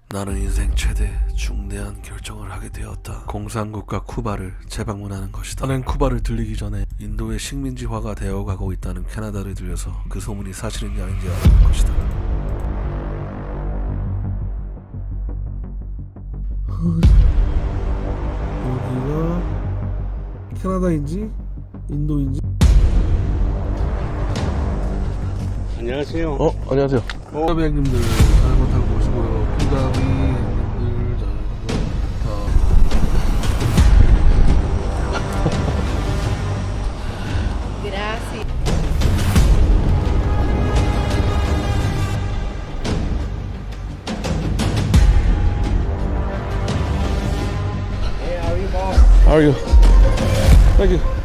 나는 인생 최대 중대한 결정을 하게 되었다. 공산국가 쿠바를 재방문하는 것이다. 나는 쿠바를 들리기 전에 인도의 식민지화가 되어가고 있다는 캐나다를 들려서 그 소문이 사실인지 아닌지 알아볼 것이다. 여기가 캐나다인지 인도인지? 안녕하세요. 안녕하세요. 콩가비 형님들 자전거 타고 오시고요. 콩가비 형님들 자전거 타. Gracias. Hey, how are you, boss? How are you? Thank you.